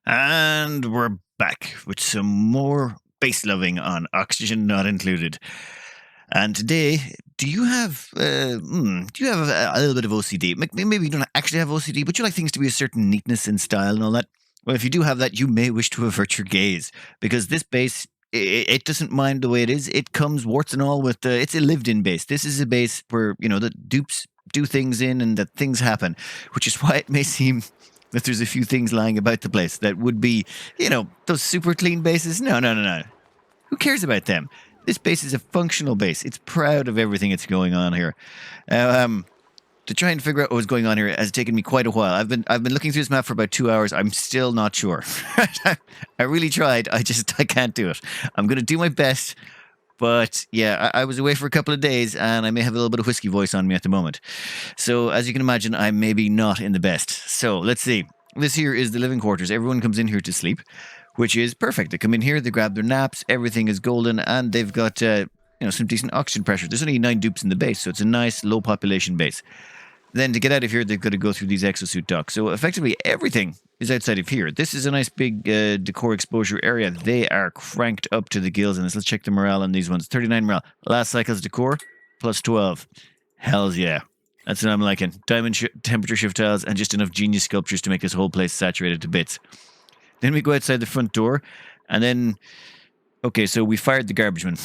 And we're back with some more base loving on Oxygen Not Included. And today, do you have a little bit of OCD? Maybe you don't actually have OCD, but you like things to be a certain neatness and style and all that. Well, if you do have that, you may wish to avert your gaze because this base, it doesn't mind the way it is. It comes warts and all with it's a lived-in base. This is a base where the dupes do things in and that things happen, which is why it may seem that there's a few things lying about the place that would be, those super clean bases. No, no, no, no. Who cares about them? This base is a functional base. It's proud of everything that's going on here. To try and figure out what was going on here has taken me quite a while. I've been looking through this map for about 2 hours. I'm still not sure. I really tried. I can't do it. I'm going to do my best. But yeah, I was away for a couple of days and I may have a little bit of whiskey voice on me at the moment. So as you can imagine, I'm maybe not in the best. So let's see. This here is the living quarters. Everyone comes in here to sleep, which is perfect. They come in here, they grab their naps, everything is golden, and they've got some decent oxygen pressure. There's only 9 dupes in the base, so it's a nice low population base. Then to get out of here, they've got to go through these exosuit docks. So effectively, everything is outside of here. This is a nice big decor exposure area. They are cranked up to the gills in this. Let's check the morale on these ones. 39 morale. Last cycle's decor, plus 12. Hells yeah. That's what I'm liking. Diamond temperature shift tiles and just enough genius sculptures to make this whole place saturated to bits. Then we go outside the front door, and then... Okay, so we fired the garbage man,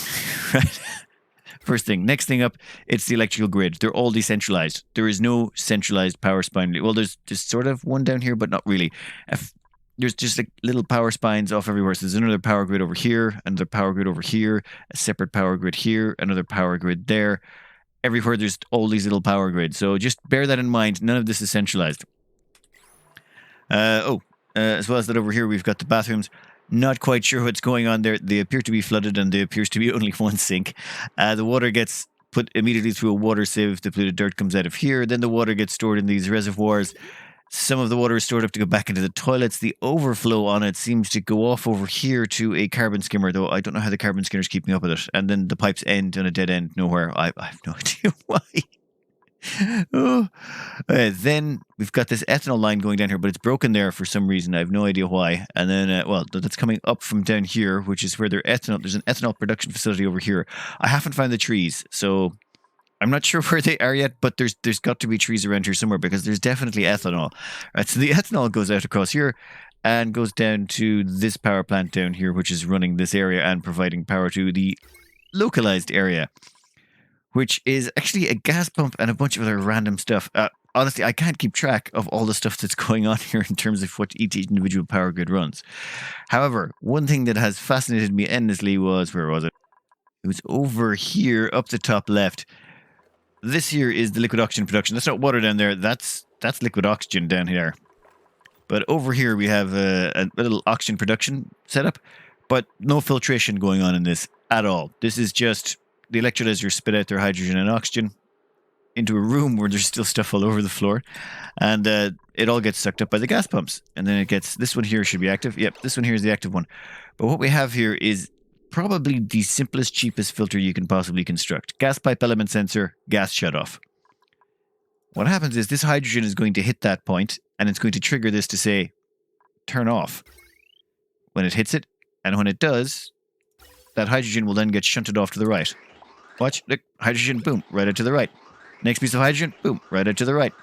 right? First thing. Next thing up, it's the electrical grid. They're all decentralized. There is no centralized power spine. Well, there's just sort of one down here, but not really. There's just like little power spines off everywhere. So there's another power grid over here, another power grid over here, a separate power grid here, another power grid there. Everywhere there's all these little power grids. So just bear that in mind. None of this is centralized. As well as that over here, we've got the bathrooms. Not quite sure what's going on there. They appear to be flooded and there appears to be only one sink. The water gets put immediately through a water sieve. The polluted dirt comes out of here. Then the water gets stored in these reservoirs. Some of the water is stored up to go back into the toilets. The overflow on it seems to go off over here to a carbon skimmer, though I don't know how the carbon skimmer is keeping up with it. And then the pipes end on a dead end nowhere. I have no idea why. Then we've got this ethanol line going down here, but it's broken there for some reason. I have no idea why. And then, that's coming up from down here, which is where there's an ethanol production facility over here. I haven't found the trees, so I'm not sure where they are yet, but there's got to be trees around here somewhere because there's definitely ethanol. Right, so the ethanol goes out across here and goes down to this power plant down here, which is running this area and providing power to the localized area, which is actually a gas pump and a bunch of other random stuff. Honestly, I can't keep track of all the stuff that's going on here in terms of what each individual power grid runs. However, one thing that has fascinated me endlessly was, where was it? It was over here, up the top left. This here is the liquid oxygen production. That's not water down there. That's liquid oxygen down here. But over here we have a little oxygen production setup, but no filtration going on in this at all. This is just... The electrolyzers spit out their hydrogen and oxygen into a room where there's still stuff all over the floor. And it all gets sucked up by the gas pumps. And then it gets... This one here should be active. Yep, this one here is the active one. But what we have here is probably the simplest, cheapest filter you can possibly construct. Gas pipe element sensor, gas shutoff. What happens is this hydrogen is going to hit that point, and it's going to trigger this to say, turn off. When it hits it, and when it does, that hydrogen will then get shunted off to the right. Watch, look, hydrogen, boom, right out to the right. Next piece of hydrogen, boom, right out to the right.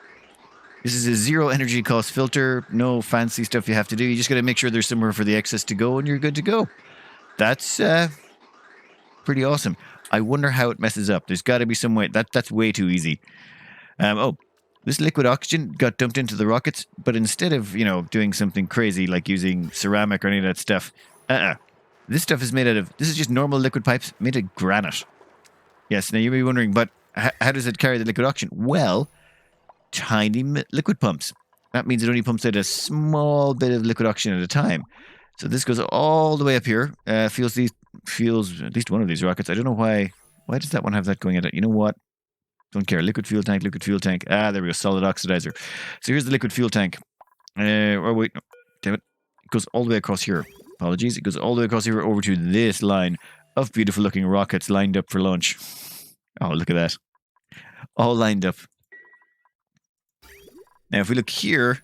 This is a zero energy cost filter, no fancy stuff you have to do. You just got to make sure there's somewhere for the excess to go and you're good to go. That's pretty awesome. I wonder how it messes up. There's got to be some way. That's way too easy. This liquid oxygen got dumped into the rockets, but instead of, doing something crazy like using ceramic or any of that stuff, this stuff is made out of... This is just normal liquid pipes made of granite. Yes, now you may be wondering, but how does it carry the liquid oxygen? Well, tiny liquid pumps. That means it only pumps out a small bit of liquid oxygen at a time. So this goes all the way up here. Fuels at least one of these rockets. I don't know why. Why does that one have that going at it? You know what? Don't care. Liquid fuel tank, liquid fuel tank. There we go. Solid oxidizer. So here's the liquid fuel tank. Wait. No, damn it. It goes all the way across here. Apologies. It goes all the way across here over to this line of beautiful looking rockets lined up for launch. Oh, look at that. All lined up. Now, if we look here,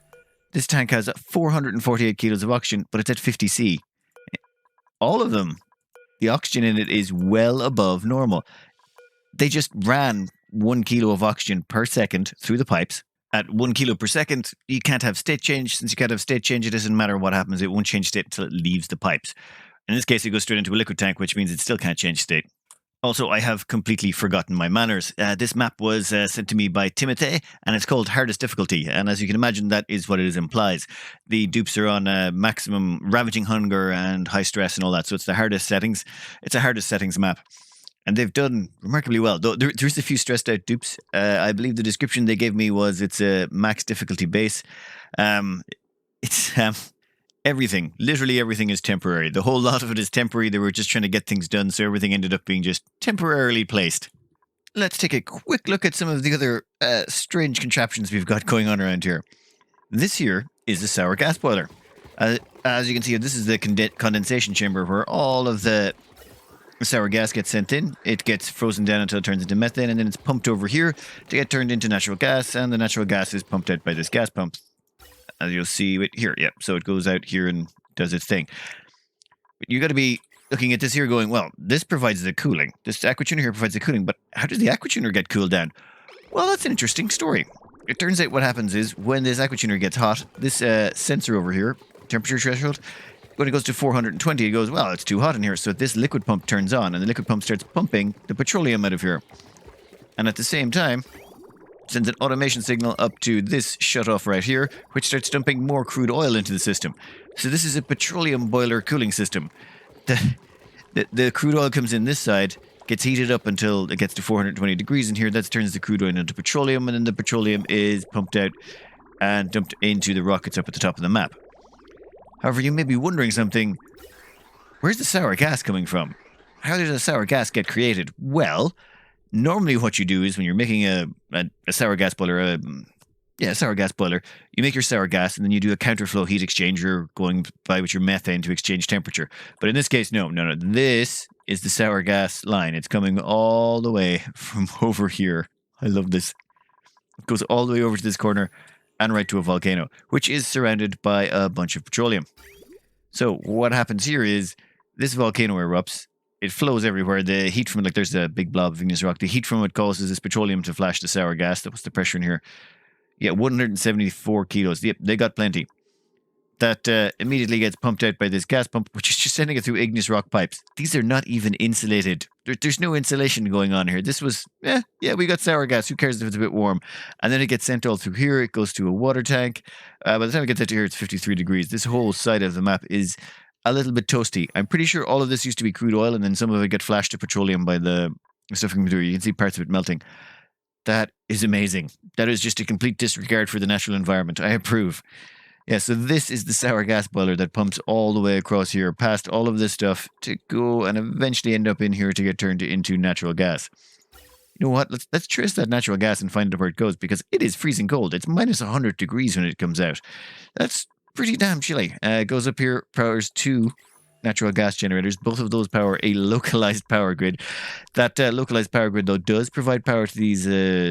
This tank has 448 kilos of oxygen, but it's at 50 C. All of them, the oxygen in it is well above normal. They just ran 1 kilo of oxygen per second through the pipes. At 1 kilo per second, you can't have state change. Since you can't have state change, it doesn't matter what happens. It won't change state until it leaves the pipes. In this case, it goes straight into a liquid tank, which means it still can't change state. Also, I have completely forgotten my manners. This map was sent to me by Timothe, and it's called Hardest Difficulty. And as you can imagine, that is what it implies. The dupes are on maximum ravaging hunger and high stress and all that. So it's the hardest settings. It's a hardest settings map. And they've done remarkably well. Though there's a few stressed out dupes. I believe the description they gave me was it's a max difficulty base. It's everything, literally everything is temporary. The whole lot of it is temporary. They were just trying to get things done, so everything ended up being just temporarily placed. Let's take a quick look at some of the other strange contraptions we've got going on around here. This here is the sour gas boiler. As you can see, this is the condensation chamber where all of the sour gas gets sent in. It gets frozen down until it turns into methane, and then it's pumped over here to get turned into natural gas, and the natural gas is pumped out by this gas pump. As you'll see right here, yeah. So it goes out here and does its thing. But you got to be looking at this here going, well, this provides the cooling. This aquatuner here provides the cooling, but how does the aquatuner get cooled down? Well, that's an interesting story. It turns out what happens is when this aquatuner gets hot, this sensor over here, temperature threshold, when it goes to 420, it goes, well, it's too hot in here. So this liquid pump turns on, and the liquid pump starts pumping the petroleum out of here. And at the same time, sends an automation signal up to this shutoff right here, which starts dumping more crude oil into the system. So this is a petroleum boiler cooling system. The crude oil comes in this side, gets heated up until it gets to 420 degrees in here. That turns the crude oil into petroleum, and then the petroleum is pumped out and dumped into the rockets up at the top of the map. However, you may be wondering something. Where's the sour gas coming from? How did a sour gas get created? Well, normally what you do is when you're making a sour gas boiler, sour gas boiler, you make your sour gas and then you do a counterflow heat exchanger going by with your methane to exchange temperature. But in this case, no. This is the sour gas line. It's coming all the way from over here. I love this. It goes all the way over to this corner and right to a volcano, which is surrounded by a bunch of petroleum. So what happens here is this volcano erupts. It flows everywhere. The heat from it, like there's a big blob of igneous rock. The heat from it causes this petroleum to flash the sour gas. That was the pressure in here. Yeah, 174 kilos. Yep, they got plenty. That immediately gets pumped out by this gas pump, which is just sending it through igneous rock pipes. These are not even insulated. There's no insulation going on here. This was, we got sour gas. Who cares if it's a bit warm? And then it gets sent all through here. It goes to a water tank. By the time it gets out to here, it's 53 degrees. This whole side of the map is a little bit toasty. I'm pretty sure all of this used to be crude oil, and then some of it get flashed to petroleum by the stuff coming through. You can see parts of it melting. That is amazing. That is just a complete disregard for the natural environment. I approve. Yeah, so this is the sour gas boiler that pumps all the way across here, past all of this stuff to go and eventually end up in here to get turned into natural gas. You know what? Let's trace that natural gas and find out where it goes, because it is freezing cold. It's minus 100 degrees when it comes out. That's pretty damn chilly. It goes up here, powers 2 natural gas generators. Both of those power a localized power grid. That localized power grid, though, does provide power to these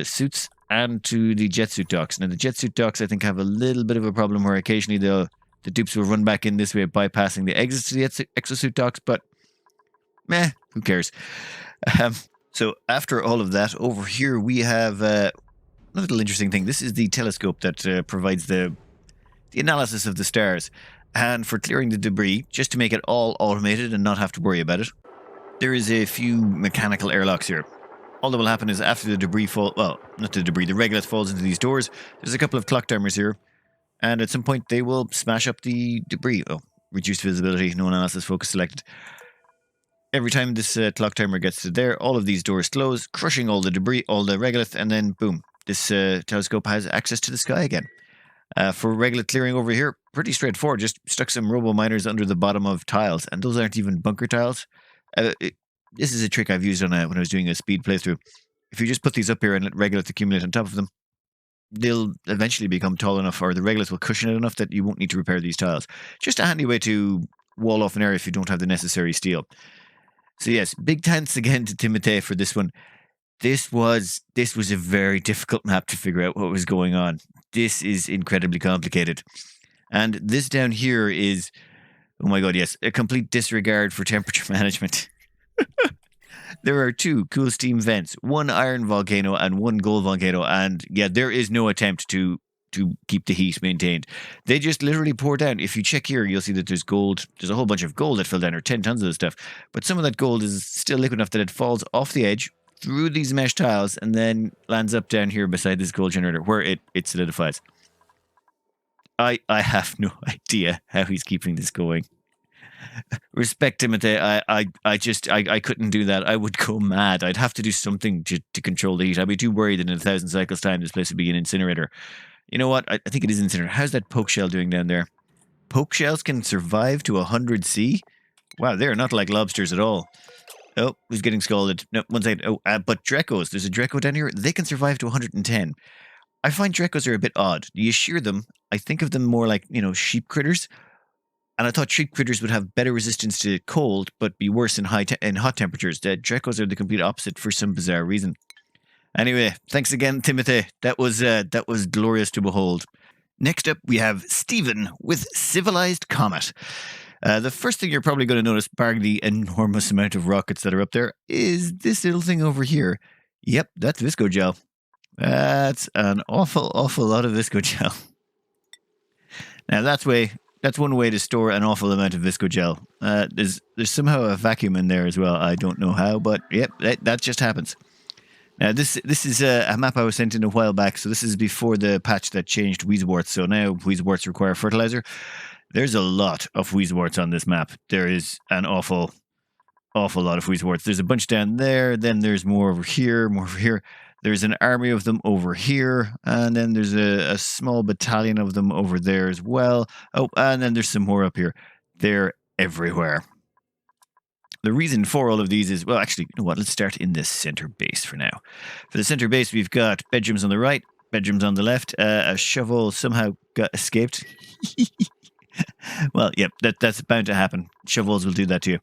suits and to the jet suit docks. Now, the jet suit docks, I think, have a little bit of a problem where occasionally the dupes will run back in this way, bypassing the exits to the exosuit docks, but who cares? So after all of that, over here we have a little interesting thing. This is the telescope that provides the analysis of the stars. And for clearing the debris, just to make it all automated and not have to worry about it, there is a few mechanical airlocks here. All that will happen is after the debris the regolith falls into these doors, there's a couple of clock timers here, and at some point they will smash up the debris. Oh, reduced visibility, no analysis focus selected. Every time this clock timer gets to there, all of these doors close, crushing all the debris, all the regolith, and then boom, this telescope has access to the sky again. For regolith clearing over here, pretty straightforward. Just stuck some robo miners under the bottom of tiles, and those aren't even bunker tiles. This is a trick I've used on when I was doing a speed playthrough. If you just put these up here and let regolith accumulate on top of them, they'll eventually become tall enough, or the regolith will cushion it enough that you won't need to repair these tiles. Just a handy way to wall off an area if you don't have the necessary steel. So yes, big thanks again to Timothe for this one. This was a very difficult map to figure out what was going on. this is incredibly complicated. And this down here is, oh my god, yes, a complete disregard for temperature management. There are 2 cool steam vents, 1 iron volcano and 1 gold volcano, and yeah, there is no attempt to keep the heat maintained. They just literally pour down. If you check here, you'll see that there's gold. There's a whole bunch of gold that fell down, or 10 tons of this stuff. But some of that gold is still liquid enough that it falls off the edge through these mesh tiles and then lands up down here beside this gold generator where it solidifies. I have no idea how he's keeping this going. Respect, Timothe. I couldn't do that. I would go mad. I'd have to do something to control the heat. I'd be too worried that in 1,000 cycles' time this place would be an incinerator. You know what? I think it is incinerator. How's that poke shell doing down there? Poke shells can survive to 100 C? Wow, they're not like lobsters at all. Oh, who's getting scalded? No, one second. Oh, but Drecos. There's a Dreco down here. They can survive to 110. I find Drecos are a bit odd. You shear them, I think of them more like, sheep critters. And I thought sheep critters would have better resistance to cold, but be worse in hot temperatures. The Drecos are the complete opposite for some bizarre reason. Anyway, thanks again, Timothe. That was glorious to behold. Next up, we have Stephen with Civilized Comet. The first thing you're probably going to notice, barring the enormous amount of rockets that are up there, is this little thing over here. Yep, that's visco gel. That's an awful lot of visco gel. Now that's one way to store an awful amount of visco gel. There's somehow a vacuum in there as well. I don't know how, but yep, that just happens. Now this is a map I was sent in a while back, so this is before the patch that changed wheezeworts. So now wheezeworts require fertilizer. There's a lot of wheezeworts on this map. There is an awful lot of wheezeworts. There's a bunch down there, then there's more over here, There's an army of them over here, and then there's a small battalion of them over there as well. Oh, and then there's some more up here. They're everywhere. The reason for all of these is, well, actually, you know what? Let's start in the center base for now. For the center base, we've got bedrooms on the right, bedrooms on the left. A shovel somehow got escaped. Well, yep, that's bound to happen. Shovels will do that to you.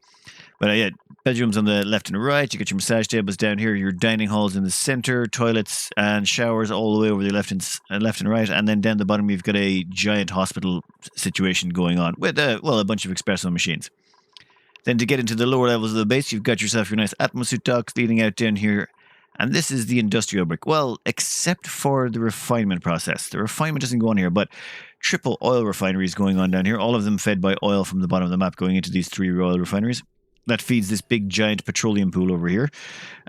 But yeah, bedrooms on the left and right. You got your massage tables down here, your dining halls in the center, toilets and showers all the way over the left and right. And then down the bottom, you've got a giant hospital situation going on with, a bunch of espresso machines. Then to get into the lower levels of the base, you've got yourself your nice atmosuit docks leading out down here. And this is the industrial brick. Well, except for the refinement process. The refinement doesn't go on here, but triple oil refineries going on down here. All of them fed by oil from the bottom of the map going into these 3 oil refineries. That feeds this big giant petroleum pool over here.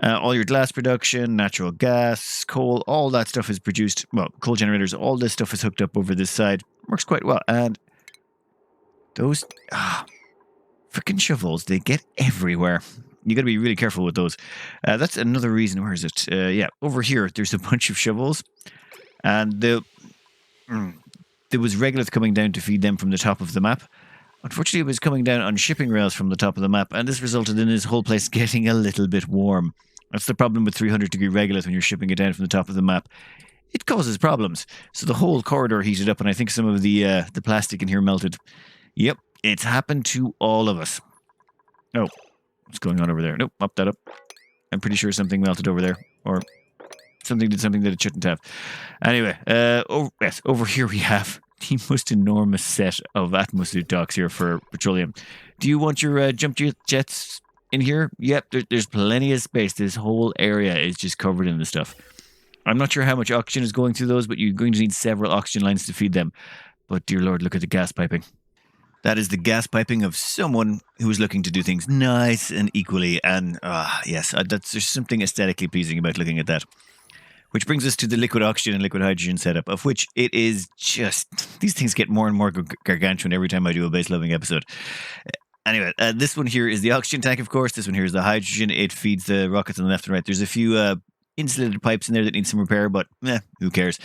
All your glass production, natural gas, coal, all that stuff is produced. Well, coal generators, all this stuff is hooked up over this side. Works quite well. And those freaking shovels, they get everywhere. You got to be really careful with those. That's another reason. Where is it? Yeah, over here, there's a bunch of shovels. And there was regolith coming down to feed them from the top of the map. Unfortunately, it was coming down on shipping rails from the top of the map, and this resulted in this whole place getting a little bit warm. That's the problem with 300-degree regolith when you're shipping it down from the top of the map. It causes problems. So the whole corridor heated up, and I think some of the plastic in here melted. Yep, it's happened to all of us. Oh, what's going on over there? Nope, up that up. I'm pretty sure something melted over there, or something did something that it shouldn't have. Anyway, over here we have the most enormous set of atmosuit docks here for petroleum. Do you want your jump jets in here? Yep, there's plenty of space. This whole area is just covered in the stuff. I'm not sure how much oxygen is going through those, but you're going to need several oxygen lines to feed them. But dear Lord, look at the gas piping. That is the gas piping of someone who is looking to do things nice and equally. And yes, there's something aesthetically pleasing about looking at that. Which brings us to the liquid oxygen and liquid hydrogen setup, of which it is just... These things get more and more gargantuan every time I do a base loving episode. Anyway, this one here is the oxygen tank, of course. This one here is the hydrogen. It feeds the rockets on the left and right. There's a few insulated pipes in there that need some repair, but who cares?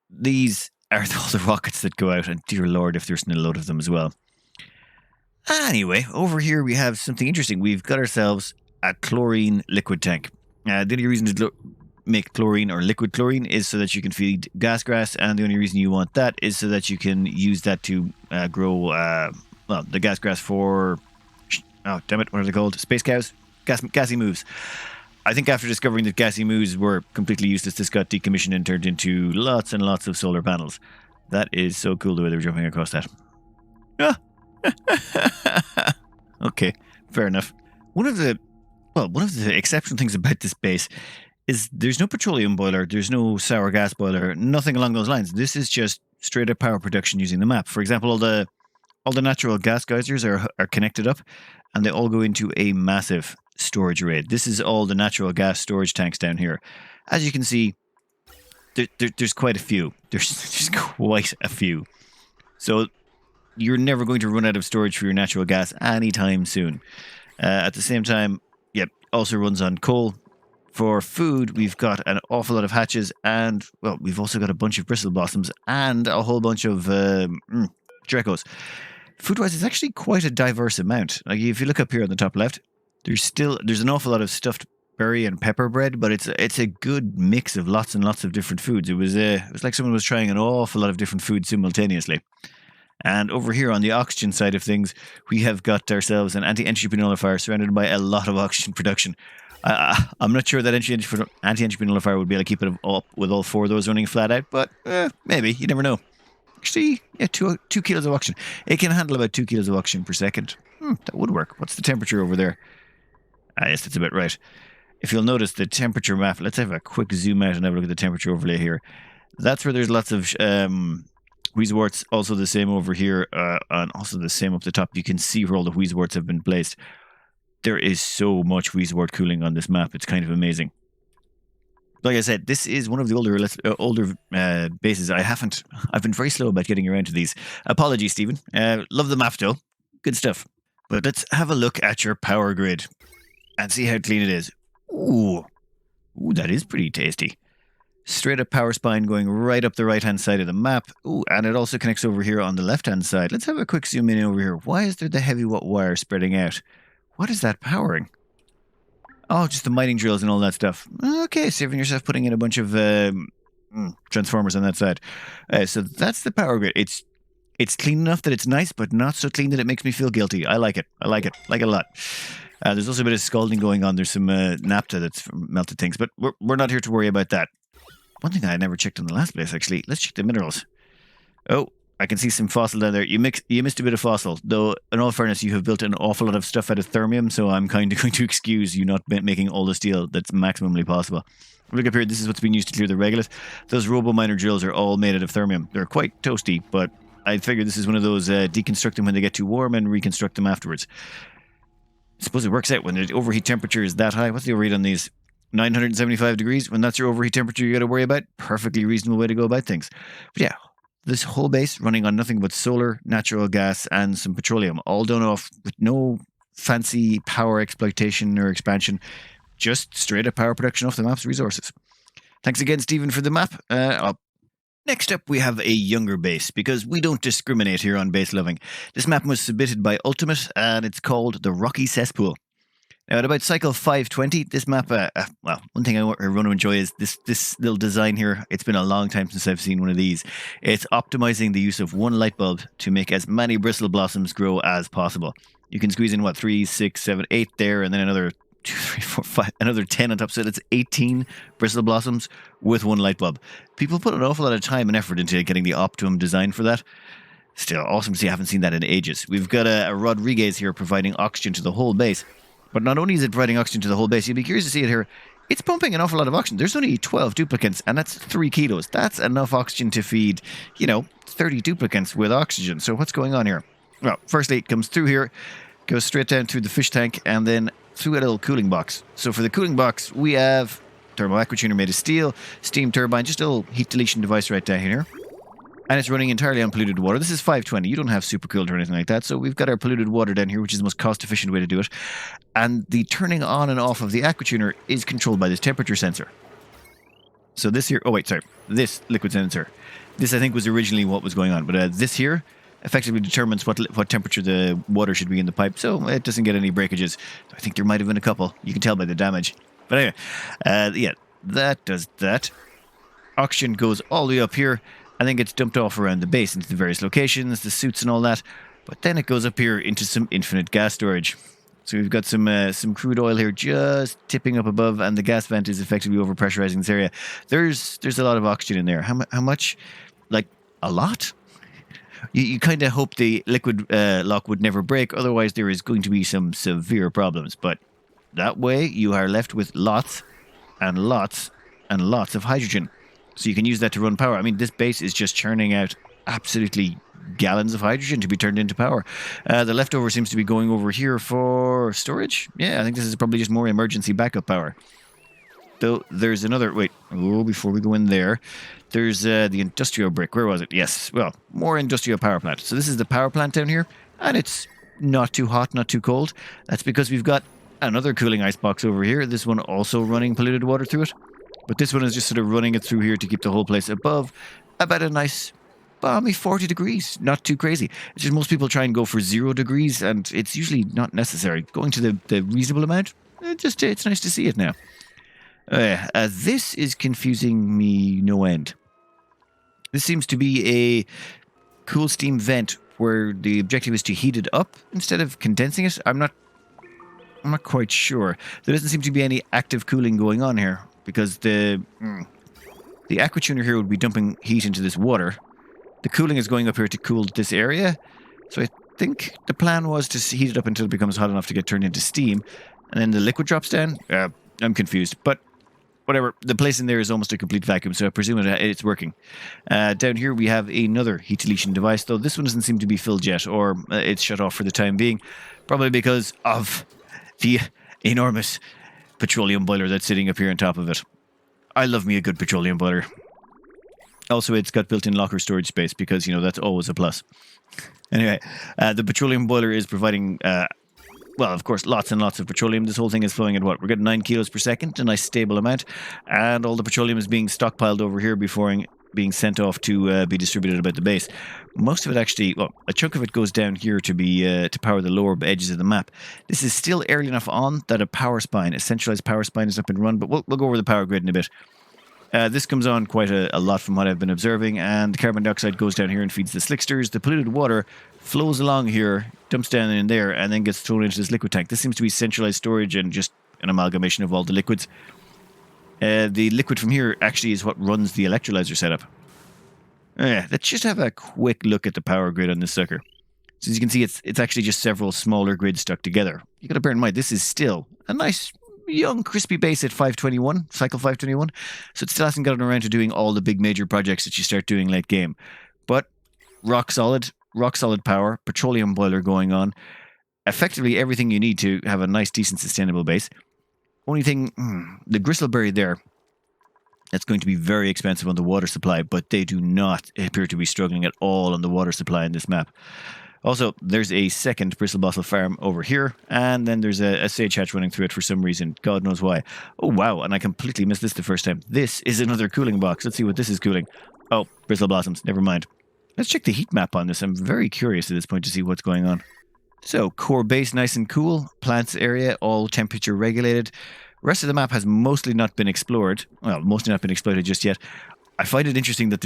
These are all the rockets that go out, and dear Lord, if there's a load of them as well. Anyway, over here we have something interesting. We've got ourselves a chlorine liquid tank. The only reason to make chlorine or liquid chlorine is so that you can feed gas grass, and the only reason you want that is so that you can use that to grow the gas grass for what are they called? Space cows? Gassy moves. I think after discovering that gassy moos were completely useless, this got decommissioned and turned into lots and lots of solar panels. That is so cool the way they're jumping across that. Ah. Okay, fair enough. One of the exceptional things about this base is there's no petroleum boiler, there's no sour gas boiler, nothing along those lines. This is just straight up power production using the map. For example, all the natural gas geysers are connected up, and they all go into a massive storage array. This is all the natural gas storage tanks down here. As you can see, there's quite a few. There's quite a few. So you're never going to run out of storage for your natural gas anytime soon. At the same time, also runs on coal. For food, we've got an awful lot of hatches, and, well, we've also got a bunch of bristle blossoms and a whole bunch of Drecos. Food-wise, it's actually quite a diverse amount. Like, if you look up here on the top left, there's an awful lot of stuffed berry and pepper bread, but it's a good mix of lots and lots of different foods. It was like someone was trying an awful lot of different foods simultaneously. And over here on the oxygen side of things, we have got ourselves an anti-entropy nullifier surrounded by a lot of oxygen production. I'm not sure that anti-entropy nullifier would be able to keep it up with all four of those running flat out, but maybe. You never know. Actually, 2 kilos of oxygen. It can handle about 2 kilos of oxygen per second. That would work. What's the temperature over there? Yes, that's about right. If you'll notice the temperature map, let's have a quick zoom out and have a look at the temperature overlay here. That's where there's lots of Wheezeworts, also the same over here, and also the same up the top. You can see where all the Wheezeworts have been placed. There is so much Wheezewort cooling on this map. It's kind of amazing. Like I said, this is one of the older bases. I've been very slow about getting around to these. Apologies, Stephen. Love the map, though. Good stuff. But let's have a look at your power grid and see how clean it is. Ooh, that is pretty tasty. Straight up power spine going right up the right-hand side of the map. Ooh, and it also connects over here on the left-hand side. Let's have a quick zoom in over here. Why is there the heavy wire spreading out? What is that powering? Oh, just the mining drills and all that stuff. Okay, saving yourself putting in a bunch of transformers on that side. So that's the power grid. It's clean enough that it's nice, but not so clean that it makes me feel guilty. I like it. I like it a lot. There's also a bit of scalding going on. There's some naphtha that's melted things, but we're not here to worry about that. One thing I never checked in the last place, actually. Let's check the minerals. Oh, I can see some fossil down there. You missed a bit of fossil, though in all fairness, you have built an awful lot of stuff out of thermium, so I'm kind of going to excuse you not making all the steel that's maximally possible. Look up here, this is what's being used to clear the regolith. Those robo-miner drills are all made out of thermium. They're quite toasty, but I figure this is one of those deconstruct them when they get too warm and reconstruct them afterwards. I suppose it works out when the overheat temperature is that high. What's the overheat on these? 975 degrees. When that's your overheat temperature you got to worry about. Perfectly reasonable way to go about things. But yeah, this whole base running on nothing but solar, natural gas, and some petroleum, all done off with no fancy power exploitation or expansion, just straight up power production off the map's resources. Thanks again, Stephen, for the map. Next up, we have a younger base, because we don't discriminate here on Base Loving. This map was submitted by Ultimate, and it's called the Rocky Cesspool. Now, at about cycle 520, this map, well, one thing I want to enjoy is this little design here. It's been a long time since I've seen one of these. It's optimizing the use of one light bulb to make as many bristle blossoms grow as possible. You can squeeze in, 3, 6, 7, 8 there, and then another 2, 3, 4, 5, another 10 on top, so that's 18 bristle blossoms with one light bulb. People put an awful lot of time and effort into getting the optimum design for that. Still, awesome to see. I haven't seen that in ages. We've got a Rodriguez here providing oxygen to the whole base. But not only is it providing oxygen to the whole base, you'll be curious to see it here. It's pumping an awful lot of oxygen. There's only 12 duplicants, and that's 3 kilos. That's enough oxygen to feed, 30 duplicants with oxygen. So what's going on here? Well, firstly, it comes through here, goes straight down through the fish tank, and then through a little cooling box. So for the cooling box, we have thermal aquatuner made of steel, steam turbine, just a little heat deletion device right down here. And it's running entirely on polluted water. This is 520. You don't have supercooled or anything like that. So we've got our polluted water down here, which is the most cost-efficient way to do it. And the turning on and off of the aquatuner is controlled by this temperature sensor. So this here... Oh, wait, sorry. This liquid sensor. This, I think, was originally what was going on. But this here effectively determines what temperature the water should be in the pipe. So it doesn't get any breakages. I think there might have been a couple. You can tell by the damage. But anyway, yeah, that does that. Oxygen goes all the way up here. And then gets dumped off around the base into the various locations, the suits and all that. But then it goes up here into some infinite gas storage. So we've got some crude oil here just tipping up above, and the gas vent is effectively overpressurizing this area. There's a lot of oxygen in there. How much? Like a lot? You kind of hope the liquid lock would never break, otherwise there is going to be some severe problems. But that way you are left with lots and lots and lots of hydrogen. So you can use that to run power. I mean, this base is just churning out absolutely gallons of hydrogen to be turned into power. The leftover seems to be going over here for storage. Yeah, I think this is probably just more emergency backup power. Though there's another... Wait, before we go in there, there's the industrial brick. Where was it? Yes, well, more industrial power plant. So this is the power plant down here, and it's not too hot, not too cold. That's because we've got another cooling ice box over here. This one also running polluted water through it. But this one is just sort of running it through here to keep the whole place above about a nice, balmy 40 degrees. Not too crazy. It's just most people try and go for 0 degrees, and it's usually not necessary. Going to the reasonable amount, it's nice to see it now. This is confusing me no end. This seems to be a cool steam vent where the objective is to heat it up instead of condensing it. I'm not quite sure. There doesn't seem to be any active cooling going on here because the aquatuner here would be dumping heat into this water. The cooling is going up here to cool this area. So I think the plan was to heat it up until it becomes hot enough to get turned into steam, and then the liquid drops down. I'm confused, but whatever. The place in there is almost a complete vacuum, so I presume it's working. Down here we have another heat deletion device, though this one doesn't seem to be filled yet, or it's shut off for the time being, probably because of the enormous petroleum boiler that's sitting up here on top of it. I love me a good petroleum boiler. Also, it's got built-in locker storage space because, you know, that's always a plus. Anyway, the petroleum boiler is providing... well, of course, lots and lots of petroleum. This whole thing is flowing at what? We're getting 9 kilos per second, a nice stable amount. And all the petroleum is being stockpiled over here before being sent off to be distributed about the base. Most of it actually, well, a chunk of it goes down here to be to power the lower edges of the map. This is still early enough on that a centralized power spine is up and run, but we'll go over the power grid in a bit. This comes on quite a lot from what I've been observing, and the carbon dioxide goes down here and feeds the slicksters. The polluted water flows along here, dumps down in there, and then gets thrown into this liquid tank. This seems to be centralized storage and just an amalgamation of all the liquids. The liquid from here actually is what runs the electrolyzer setup. Let's just have a quick look at the power grid on this sucker. So as you can see, it's actually just several smaller grids stuck together. You got to bear in mind, this is still a nice... young crispy base at 521, cycle 521, so it still hasn't gotten around to doing all the big major projects that you start doing late game. But rock solid power, petroleum boiler going on, effectively everything you need to have a nice, decent, sustainable base. Only thing, the gristleberry there, that's going to be very expensive on the water supply, but they do not appear to be struggling at all on the water supply in this map. Also, there's a second bristle bottle farm over here, and then there's a sage hatch running through it for some reason. God knows why. Oh, wow, and I completely missed this the first time. This is another cooling box. Let's see what this is cooling. Oh, bristle blossoms. Never mind. Let's check the heat map on this. I'm very curious at this point to see what's going on. So, core base nice and cool. Plants area, all temperature regulated. Rest of the map has mostly not been explored. Well, mostly not been exploited just yet. I find it interesting that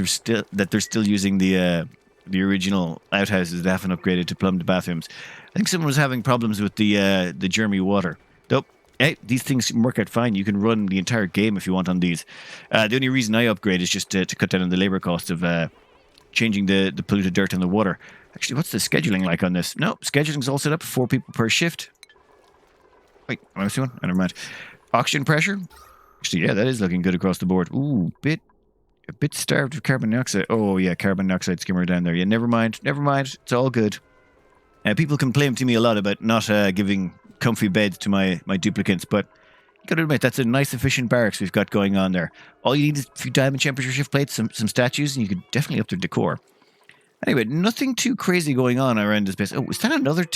they're still using the original outhouses that haven't upgraded to plumbed bathrooms. I think someone was having problems with the Jeremy water. Nope. Hey, these things work out fine. You can run the entire game if you want on these. The only reason I upgrade is just to cut down on the labor cost of changing the polluted dirt in the water. Actually, what's the scheduling like on this? No, scheduling's all set up, 4 people per shift. Wait, am I missing one? Oh, never mind. Oxygen pressure? Actually, yeah, that is looking good across the board. Ooh, a bit starved of carbon dioxide. Oh, yeah, carbon dioxide skimmer down there. Yeah, never mind. It's all good. People complain to me a lot about not giving comfy beds to my duplicants, but you got to admit, that's a nice, efficient barracks we've got going on there. All you need is a few diamond temperature shift plates, some statues, and you could definitely up their decor. Anyway, nothing too crazy going on around this base. Oh, is that another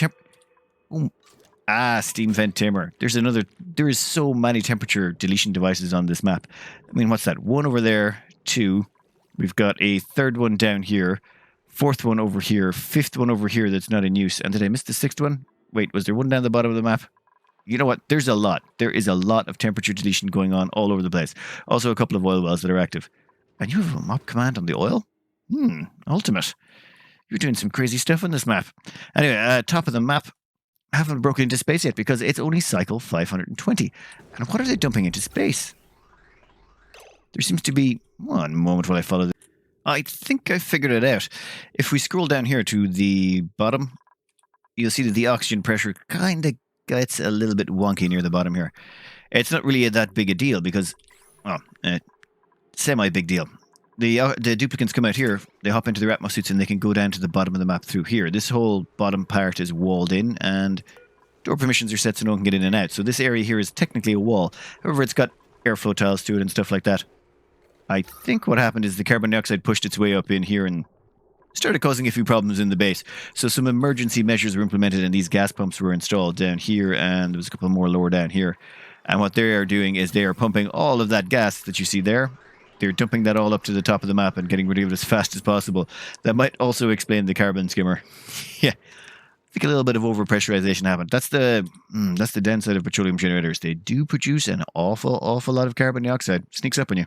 steam vent timber. There is so many temperature deletion devices on this map. I mean, what's that? 1 over there. 2. We've got a 3rd one down here, 4th one over here, 5th one over here that's not in use. And did I miss the 6th one? Wait, was there one down the bottom of the map? You know what? There's a lot. There is a lot of temperature deletion going on all over the place. Also a couple of oil wells that are active. And you have a mop command on the oil? Ultimate. You're doing some crazy stuff on this map. Anyway, top of the map, haven't broken into space yet because it's only cycle 520. And what are they dumping into space? There seems to be one moment while I follow this. I think I figured it out. If we scroll down here to the bottom, you'll see that the oxygen pressure kind of gets a little bit wonky near the bottom here. It's not really that big a deal because, well, semi-big deal. The duplicants come out here, they hop into their Atmos suits, and they can go down to the bottom of the map through here. This whole bottom part is walled in, and door permissions are set so no one can get in and out. So this area here is technically a wall. However, it's got airflow tiles to it and stuff like that. I think what happened is the carbon dioxide pushed its way up in here and started causing a few problems in the base. So some emergency measures were implemented and these gas pumps were installed down here, and there was a couple more lower down here. And what they are doing is they are pumping all of that gas that you see there. They're dumping that all up to the top of the map and getting rid of it as fast as possible. That might also explain the carbon skimmer. Yeah, I think a little bit of overpressurization happened. That's the downside of petroleum generators. They do produce an awful lot of carbon dioxide. Sneaks up on you.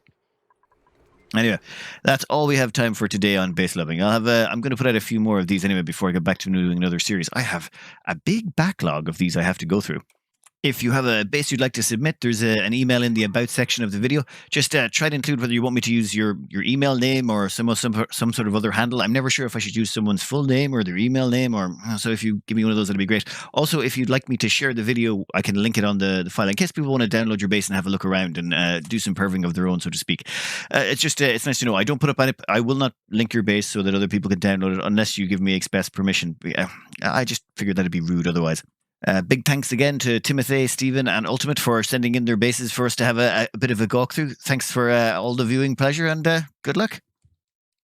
Anyway, that's all we have time for today on base loving. I'm going to put out a few more of these anyway before I get back to doing another series. I have a big backlog of these I have to go through. If you have a base you'd like to submit, there's an email in the About section of the video. Just try to include whether you want me to use your email name or some sort of other handle. I'm never sure if I should use someone's full name or their email name, or so if you give me one of those, that'd be great. Also, if you'd like me to share the video, I can link it on the file in case people want to download your base and have a look around and do some perving of their own, so to speak. It's nice to know. I don't put up any. I will not link your base so that other people can download it unless you give me express permission. I just figured that'd be rude otherwise. Big thanks again to Timothe, Stephen, and Ultimate for sending in their bases for us to have a bit of a gawk through. Thanks for all the viewing pleasure, and good luck.